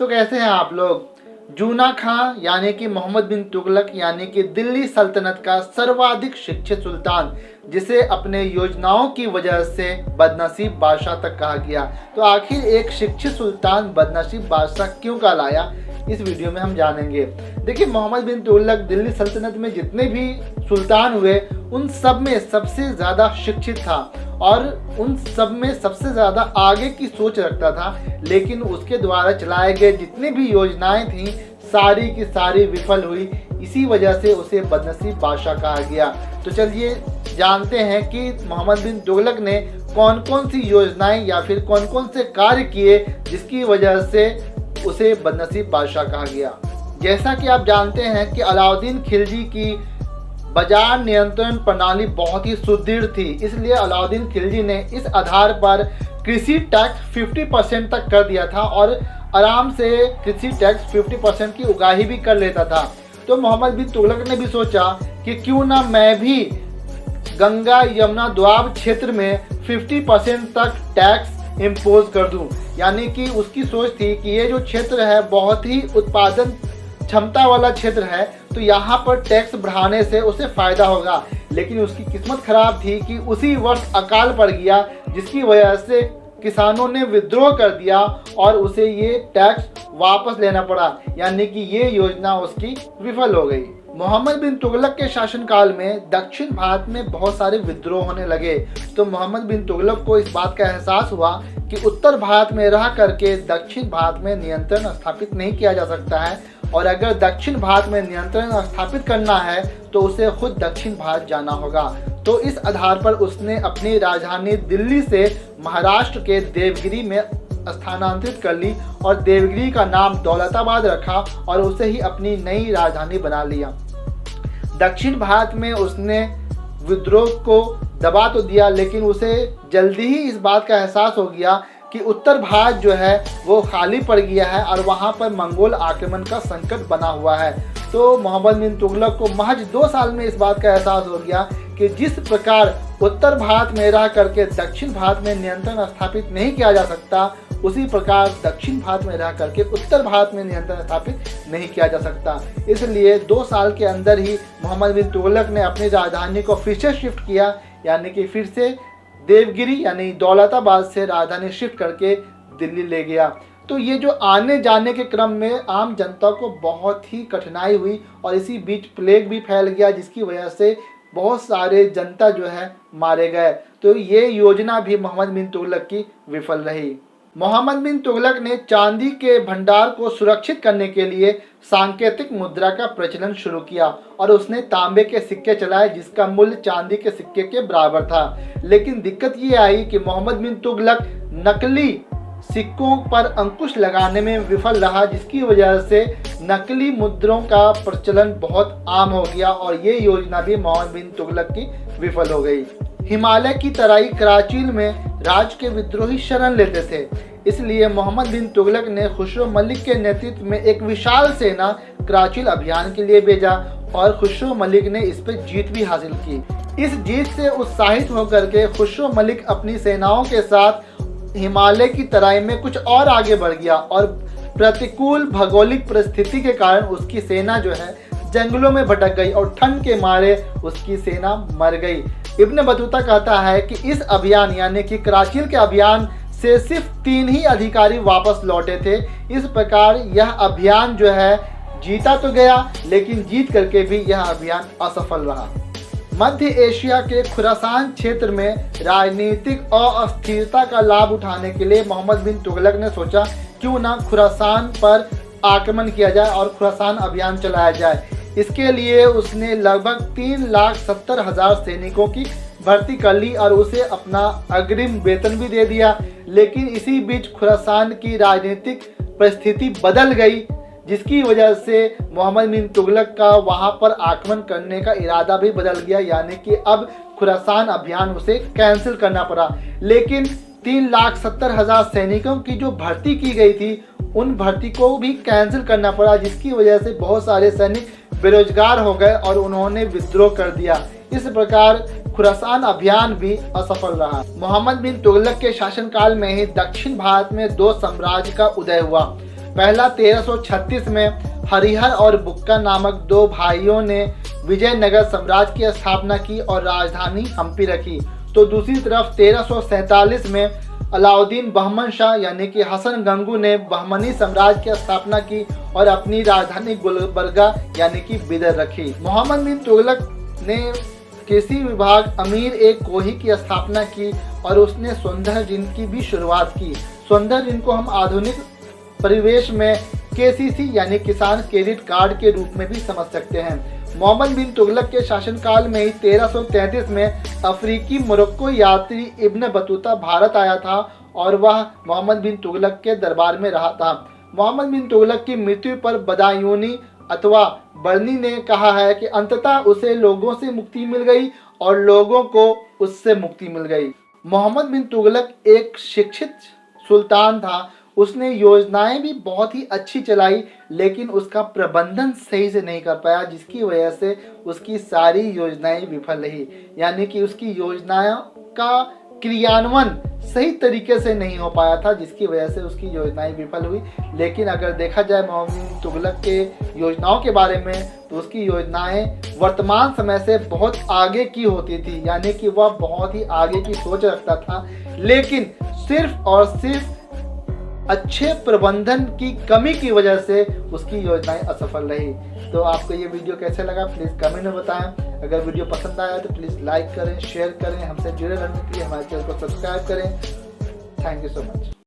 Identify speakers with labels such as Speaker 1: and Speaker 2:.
Speaker 1: तो कैसे हैं आप लोग। जूना खां यानी कि मोहम्मद बिन तुगलक यानी कि दिल्ली सल्तनत का सर्वाधिक शिक्षित सुल्तान, जिसे अपने योजनाओं की वजह से बदनसीब बादशाह तक कहा गया। तो आखिर एक शिक्षित सुल्तान बदनसीब बादशाह क्यों कहलाया, इस वीडियो में हम जानेंगे। देखिए, मोहम्मद बिन तुगलक दिल्ली सल्तनत में जितने भी सुल्तान हुए उन सब में सबसे ज़्यादा शिक्षित था और उन सब में सबसे ज़्यादा आगे की सोच रखता था। लेकिन उसके द्वारा चलाए गए जितनी भी योजनाएं थीं सारी की सारी विफल हुई। इसी वजह से उसे बदनसीब बादशाह कहा गया। तो चलिए जानते हैं कि मोहम्मद बिन तुगलक ने कौन कौन सी योजनाएं या फिर कौन कौन से कार्य किए जिसकी वजह से उसे बदनसीब बादशाह कहा गया। जैसा कि आप जानते हैं कि अलाउद्दीन खिलजी की बाजार नियंत्रण प्रणाली बहुत ही सुदृढ़ थी, इसलिए अलाउद्दीन खिलजी ने इस आधार पर कृषि टैक्स 50% तक कर दिया था और आराम से कृषि टैक्स 50% की उगाही भी कर लेता था। तो मोहम्मद बिन तुगलक ने भी सोचा कि क्यों ना मैं भी गंगा यमुना दोआब क्षेत्र में 50% तक टैक्स इम्पोज कर दूं। यानी कि उसकी सोच थी कि ये जो क्षेत्र है बहुत ही उत्पादन क्षमता वाला क्षेत्र है, तो यहाँ पर टैक्स बढ़ाने से उसे फायदा होगा। लेकिन उसकी किस्मत खराब थी कि उसी वर्ष अकाल पड़ गया, जिसकी वजह से किसानों ने विद्रोह कर दिया और उसे ये टैक्स वापस लेना पड़ा। यानी कि ये योजना उसकी विफल हो गई। मोहम्मद बिन तुगलक के शासनकाल में दक्षिण भारत में बहुत सारे विद्रोह होने लगे। तो मोहम्मद बिन तुगलक को इस बात का एहसास हुआ कि उत्तर भारत में रह करके दक्षिण भारत में नियंत्रण स्थापित नहीं किया जा सकता है, और अगर दक्षिण भारत में नियंत्रण स्थापित करना है तो उसे खुद दक्षिण भारत जाना होगा। तो इस आधार पर उसने अपनी राजधानी दिल्ली से महाराष्ट्र के देवगिरी में स्थानांतरित कर ली और देवगिरी का नाम दौलताबाद रखा और उसे ही अपनी नई राजधानी बना लिया। दक्षिण भारत में उसने विद्रोह को दबा तो दिया, लेकिन उसे जल्दी ही इस बात का एहसास हो गया कि उत्तर भारत जो है वो खाली पड़ गया है और वहाँ पर मंगोल आक्रमण का संकट बना हुआ है। तो मोहम्मद बिन तुगलक को महज 2 साल में इस बात का एहसास हो गया कि जिस प्रकार उत्तर भारत में रह करके दक्षिण भारत में नियंत्रण स्थापित नहीं किया जा सकता, उसी प्रकार दक्षिण भारत में रह करके उत्तर भारत में नियंत्रण स्थापित नहीं किया जा सकता। इसलिए 2 साल के अंदर ही मोहम्मद बिन तुगलक ने अपनी राजधानी को फिर से शिफ्ट किया, यानी कि फिर से देवगिरी यानी दौलताबाद से राजधानी शिफ्ट करके दिल्ली ले गया। तो ये जो आने जाने के क्रम में आम जनता को बहुत ही कठिनाई हुई और इसी बीच प्लेग भी फैल गया, जिसकी वजह से बहुत सारे जनता जो है मारे गए। तो ये योजना भी मोहम्मद बिन तुगलक की विफल रही। मोहम्मद बिन तुगलक ने चांदी के भंडार को सुरक्षित करने के लिए सांकेतिक मुद्रा का प्रचलन शुरू किया और उसने तांबे के सिक्के चलाए जिसका मूल्य चांदी के सिक्के के बराबर था। लेकिन दिक्कत ये आई कि मोहम्मद बिन तुगलक नकली सिक्कों पर अंकुश लगाने में विफल रहा, जिसकी वजह से नकली मुद्राओं का प्रचलन बहुत आम हो गया और ये योजना भी मोहम्मद बिन तुगलक की विफल हो गई। हिमालय की तराई कराचील में राज के विद्रोही शरण लेते थे, इसलिए मोहम्मद बिन तुगलक ने खुसरो मलिक के नेतृत्व में एक विशाल सेना कराचील अभियान के लिए भेजा और खुसरो मलिक ने इस पर जीत भी हासिल की। इस जीत से उत्साहित होकर के खुसरो मलिक अपनी सेनाओं के साथ हिमालय की तराई में कुछ और आगे बढ़ गया और प्रतिकूल भौगोलिक परिस्थिति के कारण उसकी सेना जो है जंगलों में भटक गई और ठंड के मारे उसकी सेना मर गई। इब्न बतूता कहता है कि इस अभियान यानी कि कराचील के अभियान से सिर्फ 3 ही अधिकारी वापस लौटे थे। इस प्रकार यह अभियान जो है जीता तो गया, लेकिन जीत करके भी यह अभियान असफल रहा। मध्य एशिया के खुरासान क्षेत्र में राजनीतिक अस्थिरता का लाभ उठाने के लिए मोहम्मद बिन तुगलक ने सोचा क्यों ना खुरासान पर आक्रमण किया जाए और खुरासान अभियान चलाया जाए। इसके लिए उसने लगभग 3,70,000 सैनिकों की भर्ती कर ली और उसे अपना अग्रिम वेतन भी दे दिया। लेकिन इसी बीच खुरासान की राजनीतिक परिस्थिति बदल गई, जिसकी वजह से मोहम्मद बिन तुगलक का वहां पर आक्रमण करने का इरादा भी बदल गया, यानी कि अब खुरासान अभियान उसे कैंसिल करना पड़ा। लेकिन 3,70,000 सैनिकों की जो भर्ती की गई थी उन भर्ती को भी कैंसिल करना पड़ा, जिसकी वजह से बहुत सारे सैनिक बेरोजगार हो गए और उन्होंने विद्रोह कर दिया। इस प्रकार खुरासान अभियान भी असफल रहा। मोहम्मद बिन तुगलक के शासनकाल में ही दक्षिण भारत में 2 साम्राज्य का उदय हुआ। पहला 1336 में हरिहर और बुक्का नामक दो भाइयों ने विजयनगर साम्राज्य की स्थापना की और राजधानी हम्पी रखी। तो दूसरी तरफ 1347 में अलाउद्दीन बहमन शाह यानी कि हसन गंगू ने बहमनी साम्राज्य की स्थापना की और अपनी राजधानी गुलबर्गा यानी कि बिदर रखी। मोहम्मद बिन तुगलक ने कृषि विभाग अमीर एक कोही की स्थापना की और उसने सुंदर ऋण की भी शुरुआत की। सुंदर ऋण को हम आधुनिक परिवेश में केसीसी यानी किसान क्रेडिट कार्ड के रूप में भी समझ सकते हैं। मोहम्मद बिन तुगलक के शासनकाल में ही 1333 में अफ्रीकी मोरक्को यात्री इब्न बतूता भारत आया था और वह मोहम्मद बिन तुगलक के दरबार में रहा था। मोहम्मद बिन तुगलक की मृत्यु पर बदायूनी अथवा बर्नी ने कहा है कि अंततः उसे लोगों से मुक्ति मिल गई और लोगों को उससे मुक्ति मिल गई। मोहम्मद बिन तुगलक एक शिक्षित सुल्तान था। उसने योजनाएं भी बहुत ही अच्छी चलाई, लेकिन उसका प्रबंधन सही से नहीं कर पाया, जिसकी वजह से उसकी सारी योजनाएं विफल रही। यानी कि उसकी योजनाओं का क्रियान्वयन सही तरीके से नहीं हो पाया था, जिसकी वजह से उसकी योजनाएं विफल हुई। लेकिन अगर देखा जाए मोहम्मद बिन तुगलक के योजनाओं के बारे में, तो उसकी योजनाएं वर्तमान समय से बहुत आगे की होती थी। यानी कि वह बहुत ही आगे की सोच रखता था, लेकिन सिर्फ और सिर्फ अच्छे प्रबंधन की कमी की वजह से उसकी योजनाएं असफल रही। तो आपको ये वीडियो कैसे लगा प्लीज़ कमेंट में बताएं। अगर वीडियो पसंद आया तो प्लीज़ लाइक करें, शेयर करें, हमसे जुड़े रहने के लिए हमारे चैनल को सब्सक्राइब करें। Thank you so much.